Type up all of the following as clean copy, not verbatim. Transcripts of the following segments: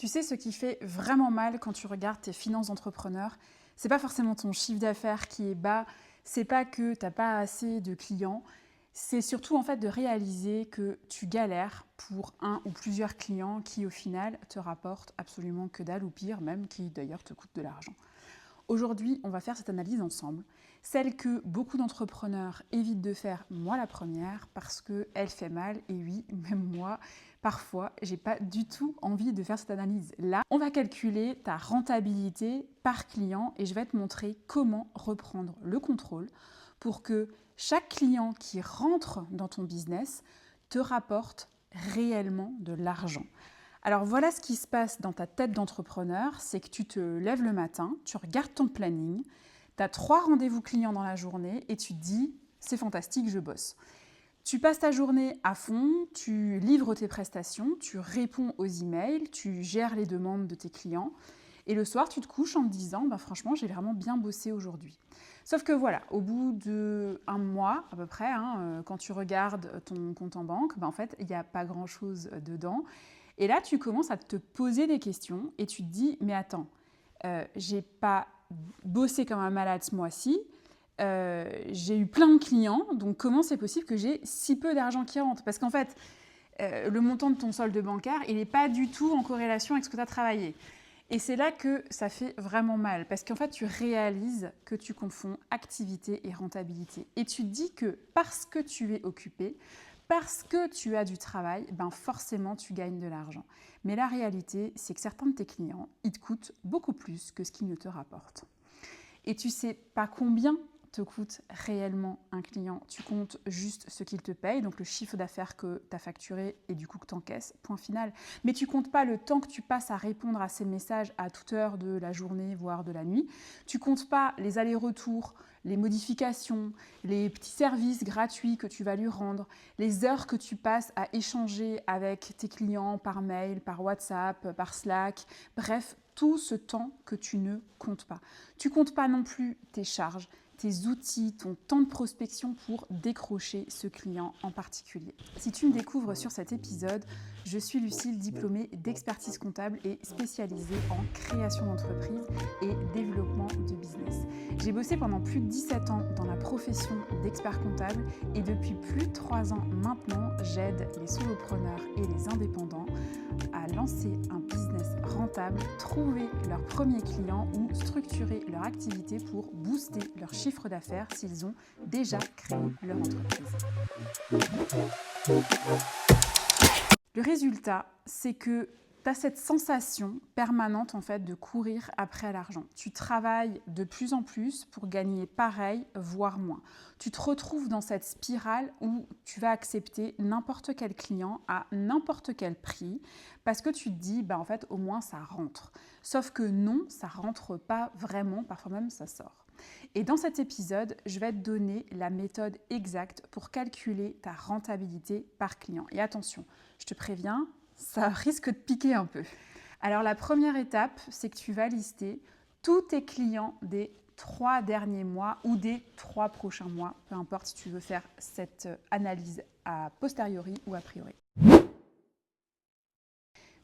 Tu sais, ce qui fait vraiment mal quand tu regardes tes finances d'entrepreneur, c'est pas forcément ton chiffre d'affaires qui est bas, c'est pas que tu n'as pas assez de clients, c'est surtout en fait de réaliser que tu galères pour un ou plusieurs clients qui au final te rapportent absolument que dalle ou pire même qui d'ailleurs te coûtent de l'argent. Aujourd'hui, on va faire cette analyse ensemble, celle que beaucoup d'entrepreneurs évitent de faire, moi la première, parce qu'elle fait mal, et oui, même moi, parfois, j'ai pas du tout envie de faire cette analyse. Là, on va calculer ta rentabilité par client et je vais te montrer comment reprendre le contrôle pour que chaque client qui rentre dans ton business te rapporte réellement de l'argent. Alors voilà ce qui se passe dans ta tête d'entrepreneur, c'est que tu te lèves le matin, tu regardes ton planning, tu as 3 rendez-vous clients dans la journée et tu te dis « c'est fantastique, je bosse ». Tu passes ta journée à fond, tu livres tes prestations, tu réponds aux emails, tu gères les demandes de tes clients et le soir tu te couches en te disant « franchement j'ai vraiment bien bossé aujourd'hui ». Sauf que voilà, au bout d'1 mois à peu près, quand tu regardes ton compte en banque, en fait il n'y a pas grand-chose dedans. Et là, tu commences à te poser des questions et tu te dis, mais attends, j'ai pas bossé comme un malade ce mois-ci, j'ai eu plein de clients, donc comment c'est possible que j'ai si peu d'argent qui rentre? Parce qu'en fait, le montant de ton solde bancaire, il n'est pas du tout en corrélation avec ce que tu as travaillé. Et c'est là que ça fait vraiment mal, parce qu'en fait, tu réalises que tu confonds activité et rentabilité. Et tu te dis que parce que tu es occupé, parce que tu as du travail, forcément tu gagnes de l'argent. Mais la réalité, c'est que certains de tes clients, ils te coûtent beaucoup plus que ce qu'ils ne te rapportent. Et tu sais pas combien te coûte réellement un client. Tu comptes juste ce qu'il te paye, donc le chiffre d'affaires que tu as facturé et du coup que tu encaisses, point final. Mais tu comptes pas le temps que tu passes à répondre à ces messages à toute heure de la journée, voire de la nuit. Tu comptes pas les allers-retours, les modifications, les petits services gratuits que tu vas lui rendre, les heures que tu passes à échanger avec tes clients par mail, par WhatsApp, par Slack, bref, tout ce temps que tu ne comptes pas. Tu comptes pas non plus tes charges, tes outils, ton temps de prospection pour décrocher ce client en particulier. Si tu me découvres sur cet épisode, je suis Lucille, diplômée d'expertise comptable et spécialisée en création d'entreprise et développement de business. J'ai bossé pendant plus de 17 ans dans la profession d'expert comptable et depuis plus de 3 ans maintenant, j'aide les solopreneurs et les indépendants à lancer un business rentable, trouver leurs premiers clients ou structurer leur activité pour booster leur chiffre d'affaires s'ils ont déjà créé leur entreprise. Le résultat, c'est que tu as cette sensation permanente en fait de courir après l'argent. Tu travailles de plus en plus pour gagner pareil, voire moins. Tu te retrouves dans cette spirale où tu vas accepter n'importe quel client à n'importe quel prix parce que tu te dis, en fait, au moins ça rentre. Sauf que non, ça rentre pas vraiment, parfois même ça sort. Et dans cet épisode, je vais te donner la méthode exacte pour calculer ta rentabilité par client. Et attention, je te préviens, ça risque de piquer un peu. Alors la première étape, c'est que tu vas lister tous tes clients des 3 derniers mois ou des 3 prochains mois, peu importe si tu veux faire cette analyse a posteriori ou a priori.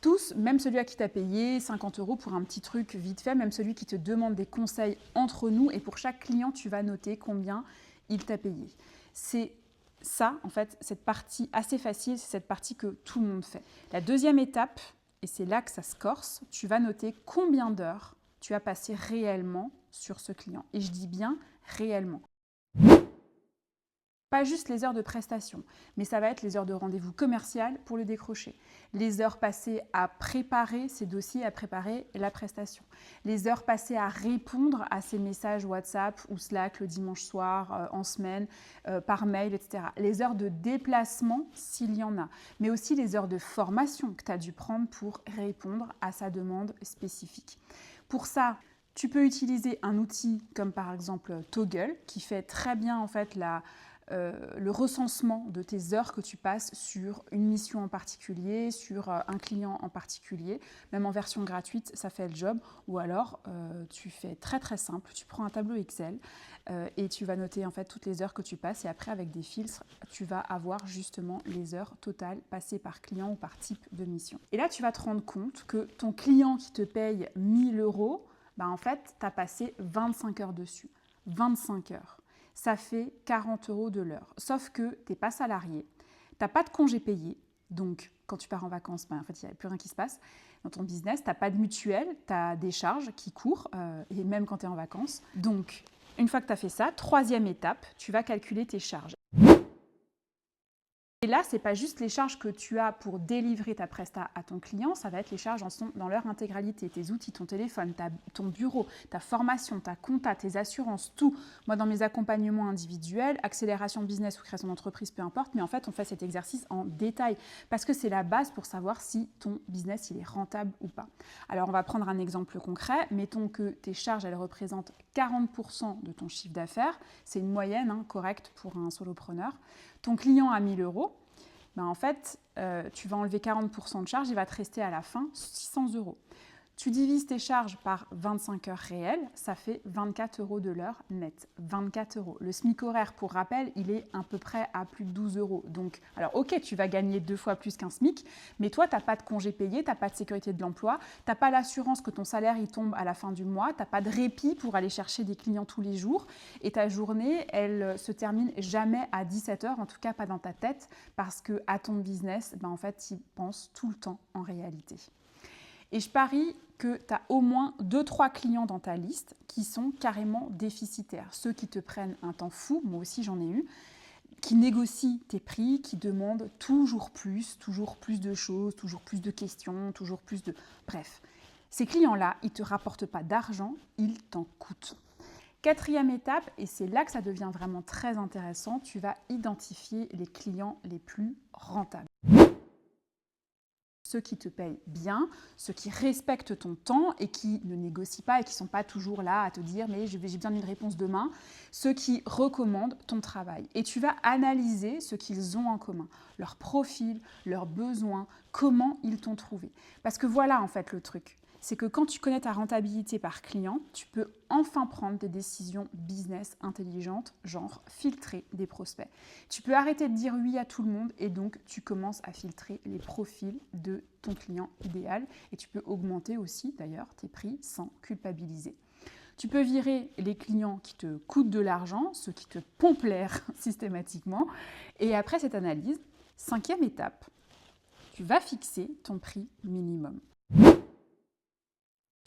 Tous, même celui à qui tu as payé 50 € pour un petit truc vite fait, même celui qui te demande des conseils entre nous, et pour chaque client, tu vas noter combien il t'a payé. C'est ça, en fait, cette partie assez facile, c'est cette partie que tout le monde fait. La deuxième étape, et c'est là que ça se corse, tu vas noter combien d'heures tu as passé réellement sur ce client. Et je dis bien réellement. Pas juste les heures de prestation, mais ça va être les heures de rendez-vous commercial pour le décrocher, les heures passées à préparer ces dossiers, à préparer la prestation, les heures passées à répondre à ces messages WhatsApp ou Slack le dimanche soir, en semaine, par mail, etc. Les heures de déplacement s'il y en a, mais aussi les heures de formation que tu as dû prendre pour répondre à sa demande spécifique. Pour ça, tu peux utiliser un outil comme par exemple Toggle qui fait très bien en fait le recensement de tes heures que tu passes sur une mission en particulier, sur un client en particulier. Même en version gratuite, ça fait le job. Ou alors, tu fais très très simple, tu prends un tableau Excel et tu vas noter en fait toutes les heures que tu passes. Et après, avec des filtres, tu vas avoir justement les heures totales passées par client ou par type de mission. Et là, tu vas te rendre compte que ton client qui te paye 1 000 €, en fait, tu as passé 25 heures dessus. 25 heures. Ça fait 40 € de l'heure. Sauf que tu n'es pas salarié, tu n'as pas de congé payé. Donc, quand tu pars en vacances, en fait, il n'y a plus rien qui se passe. Dans ton business, tu n'as pas de mutuelle, tu as des charges qui courent, et même quand tu es en vacances. Donc, une fois que tu as fait ça, 3e étape, tu vas calculer tes charges. Et là, ce n'est pas juste les charges que tu as pour délivrer ta presta à ton client, ça va être les charges dans leur intégralité, tes outils, ton téléphone, ton bureau, ta formation, ta compta, tes assurances, tout. Moi, dans mes accompagnements individuels, accélération business ou création d'entreprise, peu importe, mais en fait, on fait cet exercice en détail parce que c'est la base pour savoir si ton business il est rentable ou pas. Alors, on va prendre un exemple concret. Mettons que tes charges, elles représentent 40% de ton chiffre d'affaires. C'est une moyenne correcte pour un solopreneur. Ton client a 1 000 €, en fait, tu vas enlever 40% de charge, il va te rester à la fin 600 €. Tu divises tes charges par 25 heures réelles, ça fait 24 € de l'heure net. 24 €. Le SMIC horaire, pour rappel, il est à peu près à plus de 12 €. Donc, alors ok, tu vas gagner 2 fois plus qu'un SMIC, mais toi, tu n'as pas de congé payé, tu n'as pas de sécurité de l'emploi, tu n'as pas l'assurance que ton salaire il tombe à la fin du mois, tu n'as pas de répit pour aller chercher des clients tous les jours, et ta journée, elle se termine jamais à 17 h, en tout cas pas dans ta tête, parce que à ton business, en fait, tu y penses tout le temps en réalité. Et je parie que tu as au moins 2-3 clients dans ta liste qui sont carrément déficitaires. Ceux qui te prennent un temps fou, moi aussi j'en ai eu, qui négocient tes prix, qui demandent toujours plus de choses, toujours plus de questions, toujours plus de... Bref, ces clients-là, ils ne te rapportent pas d'argent, ils t'en coûtent. 4e étape, et c'est là que ça devient vraiment très intéressant, tu vas identifier les clients les plus rentables. Ceux qui te payent bien, ceux qui respectent ton temps et qui ne négocient pas et qui ne sont pas toujours là à te dire « mais j'ai besoin d'une réponse demain », ceux qui recommandent ton travail. Et tu vas analyser ce qu'ils ont en commun, leur profil, leurs besoins, comment ils t'ont trouvé. Parce que voilà en fait le truc. C'est que quand tu connais ta rentabilité par client, tu peux enfin prendre des décisions business intelligentes, genre filtrer des prospects. Tu peux arrêter de dire oui à tout le monde et donc tu commences à filtrer les profils de ton client idéal et tu peux augmenter aussi d'ailleurs tes prix sans culpabiliser. Tu peux virer les clients qui te coûtent de l'argent, ceux qui te pompent l'air systématiquement. Et après cette analyse, 5e étape, tu vas fixer ton prix minimum.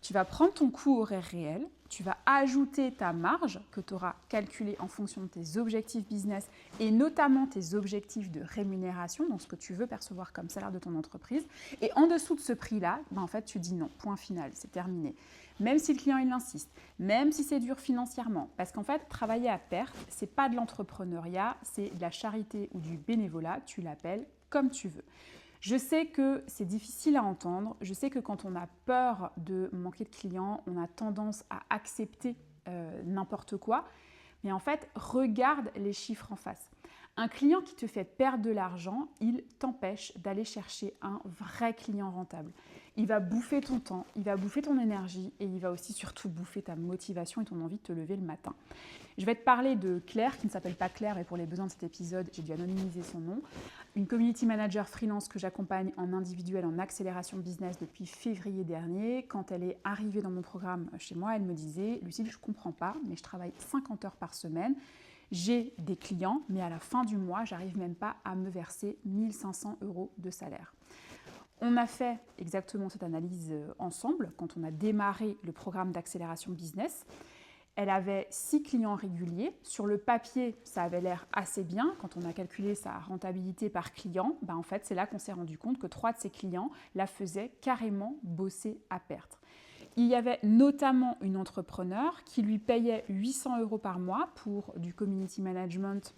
Tu vas prendre ton coût horaire réel, tu vas ajouter ta marge que tu auras calculée en fonction de tes objectifs business et notamment tes objectifs de rémunération, donc ce que tu veux percevoir comme salaire de ton entreprise. Et en dessous de ce prix-là, en fait, tu dis non, point final, c'est terminé. Même si le client il insiste, même si c'est dur financièrement, parce qu'en fait, travailler à perte, c'est pas de l'entrepreneuriat, c'est de la charité ou du bénévolat, tu l'appelles comme tu veux. Je sais que c'est difficile à entendre, je sais que quand on a peur de manquer de clients, on a tendance à accepter n'importe quoi, mais en fait, regarde les chiffres en face. Un client qui te fait perdre de l'argent, il t'empêche d'aller chercher un vrai client rentable. Il va bouffer ton temps, il va bouffer ton énergie et il va aussi surtout bouffer ta motivation et ton envie de te lever le matin. Je vais te parler de Claire, qui ne s'appelle pas Claire et pour les besoins de cet épisode, j'ai dû anonymiser son nom. Une community manager freelance que j'accompagne en individuel en accélération business depuis février dernier. Quand elle est arrivée dans mon programme chez moi, elle me disait « Lucille, je ne comprends pas, mais je travaille 50 heures par semaine. J'ai des clients, mais à la fin du mois, je n'arrive même pas à me verser 1 500 € de salaire. » On a fait exactement cette analyse ensemble quand on a démarré le programme d'accélération business. Elle avait 6 clients réguliers. Sur le papier, ça avait l'air assez bien. Quand on a calculé sa rentabilité par client, en fait, c'est là qu'on s'est rendu compte que 3 de ses clients la faisaient carrément bosser à perte. Il y avait notamment une entrepreneur qui lui payait 800 € par mois pour du community management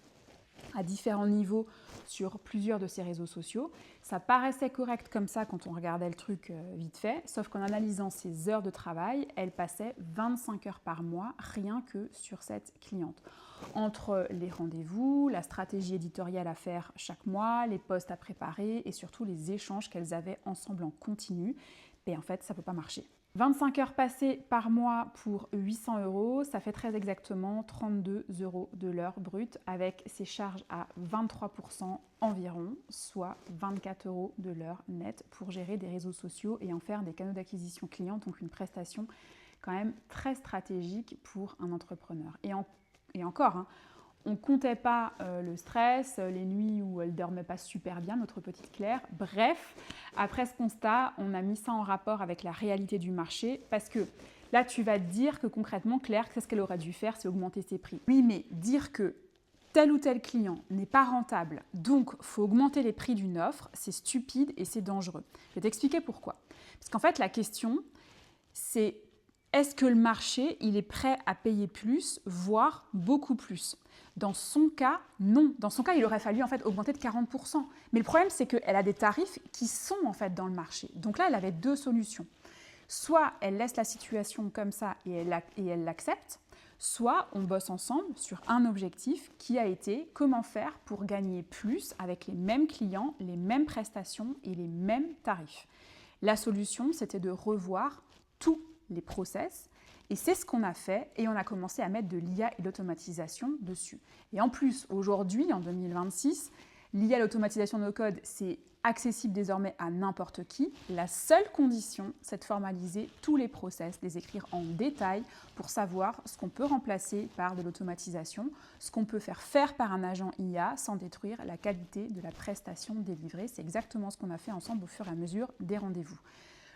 à différents niveaux sur plusieurs de ces réseaux sociaux. Ça paraissait correct comme ça quand on regardait le truc vite fait, sauf qu'en analysant ses heures de travail, elle passait 25 heures par mois rien que sur cette cliente. Entre les rendez-vous, la stratégie éditoriale à faire chaque mois, les posts à préparer et surtout les échanges qu'elles avaient ensemble en continu, et en fait ça ne peut pas marcher. 25 heures passées par mois pour 800 €, ça fait très exactement 32 € de l'heure brute avec ses charges à 23% environ, soit 24 € de l'heure nette pour gérer des réseaux sociaux et en faire des canaux d'acquisition clients, donc une prestation quand même très stratégique pour un entrepreneur. Et encore, hein, on ne comptait pas le stress, les nuits où elle ne dormait pas super bien, notre petite Claire. Bref, après ce constat, on a mis ça en rapport avec la réalité du marché parce que là, tu vas te dire que concrètement, Claire, qu'est-ce qu'elle aurait dû faire? C'est augmenter ses prix. Oui, mais dire que tel ou tel client n'est pas rentable, donc il faut augmenter les prix d'une offre, c'est stupide et c'est dangereux. Je vais t'expliquer pourquoi. Parce qu'en fait, la question, c'est est-ce que le marché, il est prêt à payer plus, voire beaucoup plus? Dans son cas, non. Dans son cas, il aurait fallu en fait augmenter de 40%. Mais le problème, c'est qu'elle a des tarifs qui sont en fait dans le marché. Donc là, elle avait deux solutions. Soit elle laisse la situation comme ça et elle l'accepte, soit on bosse ensemble sur un objectif qui a été comment faire pour gagner plus avec les mêmes clients, les mêmes prestations et les mêmes tarifs. La solution, c'était de revoir tous les process. Et c'est ce qu'on a fait et on a commencé à mettre de l'IA et l'automatisation dessus. Et en plus, aujourd'hui, en 2026, l'IA et l'automatisation de nos codes, c'est accessible désormais à n'importe qui. La seule condition, c'est de formaliser tous les process, les écrire en détail pour savoir ce qu'on peut remplacer par de l'automatisation, ce qu'on peut faire par un agent IA sans détruire la qualité de la prestation délivrée. C'est exactement ce qu'on a fait ensemble au fur et à mesure des rendez-vous.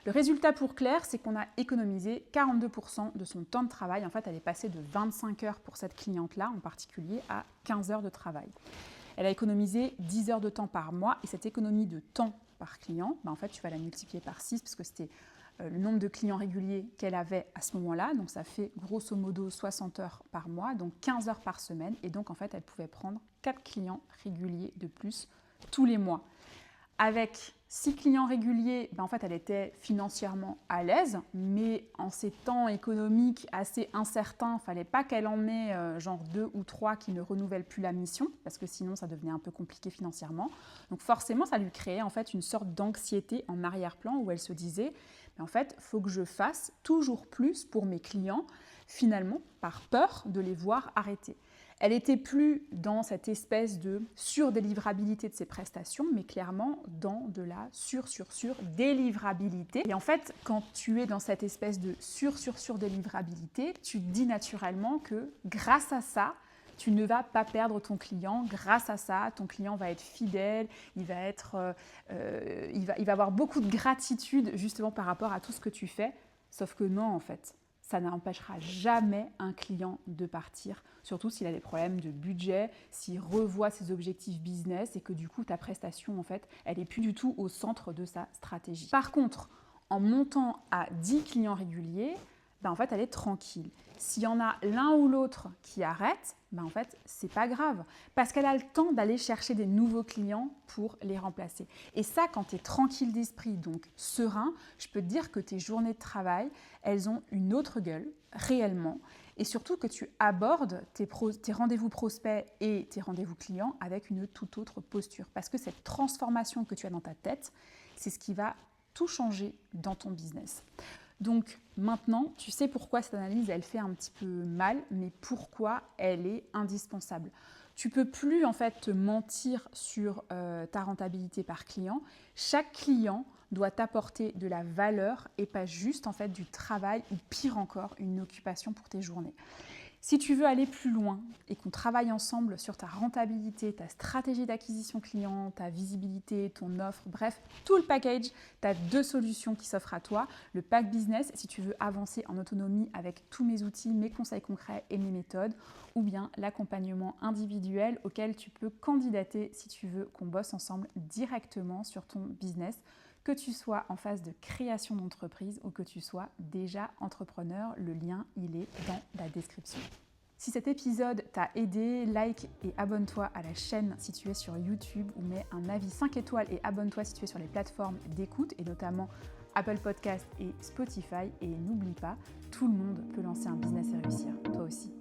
Le résultat pour Claire, c'est qu'on a économisé 42% de son temps de travail. En fait, elle est passée de 25 heures pour cette cliente-là en particulier à 15 heures de travail. Elle a économisé 10 heures de temps par mois et cette économie de temps par client, en fait, tu vas la multiplier par 6 parce que c'était le nombre de clients réguliers qu'elle avait à ce moment-là. Donc, ça fait grosso modo 60 heures par mois, donc 15 heures par semaine. Et donc, en fait, elle pouvait prendre 4 clients réguliers de plus tous les mois. Avec 6 clients réguliers, en fait, elle était financièrement à l'aise, mais en ces temps économiques assez incertains, il ne fallait pas qu'elle en ait genre 2 ou 3 qui ne renouvellent plus la mission, parce que sinon, ça devenait un peu compliqué financièrement. Donc forcément, ça lui créait en fait une sorte d'anxiété en arrière-plan où elle se disait, en fait, il faut que je fasse toujours plus pour mes clients, finalement, par peur de les voir arrêter. Elle n'était plus dans cette espèce de surdélivrabilité de ses prestations, mais clairement dans de la sur-délivrabilité. Et en fait, quand tu es dans cette espèce de sur-délivrabilité, tu te dis naturellement que grâce à ça, tu ne vas pas perdre ton client. Grâce à ça, ton client va être fidèle, il va avoir beaucoup de gratitude justement par rapport à tout ce que tu fais. Sauf que non, en fait. Ça n'empêchera jamais un client de partir, surtout s'il a des problèmes de budget, s'il revoit ses objectifs business et que du coup ta prestation, en fait, elle n'est plus du tout au centre de sa stratégie. Par contre, en montant à 10 clients réguliers, en fait, elle est tranquille. S'il y en a l'un ou l'autre qui arrête, en fait, c'est pas grave parce qu'elle a le temps d'aller chercher des nouveaux clients pour les remplacer. Et ça, quand tu es tranquille d'esprit, donc serein, je peux te dire que tes journées de travail, elles ont une autre gueule, réellement. Et surtout que tu abordes tes rendez-vous prospects et tes rendez-vous clients avec une toute autre posture. Parce que cette transformation que tu as dans ta tête, c'est ce qui va tout changer dans ton business. Donc maintenant, tu sais pourquoi cette analyse, elle fait un petit peu mal, mais pourquoi elle est indispensable. Tu ne peux plus en fait te mentir sur ta rentabilité par client. Chaque client doit t'apporter de la valeur et pas juste en fait du travail ou pire encore, une occupation pour tes journées. Si tu veux aller plus loin et qu'on travaille ensemble sur ta rentabilité, ta stratégie d'acquisition client, ta visibilité, ton offre, bref, tout le package, tu as 2 solutions qui s'offrent à toi. Le pack business, si tu veux avancer en autonomie avec tous mes outils, mes conseils concrets et mes méthodes, ou bien l'accompagnement individuel auquel tu peux candidater si tu veux qu'on bosse ensemble directement sur ton business, que tu sois en phase de création d'entreprise ou que tu sois déjà entrepreneur. Le lien, il est dans la description. Si cet épisode t'a aidé, like et abonne-toi à la chaîne si tu es sur YouTube ou mets un avis 5 étoiles et abonne-toi si tu es sur les plateformes d'écoute et notamment Apple Podcast et Spotify. Et n'oublie pas, tout le monde peut lancer un business et réussir, toi aussi.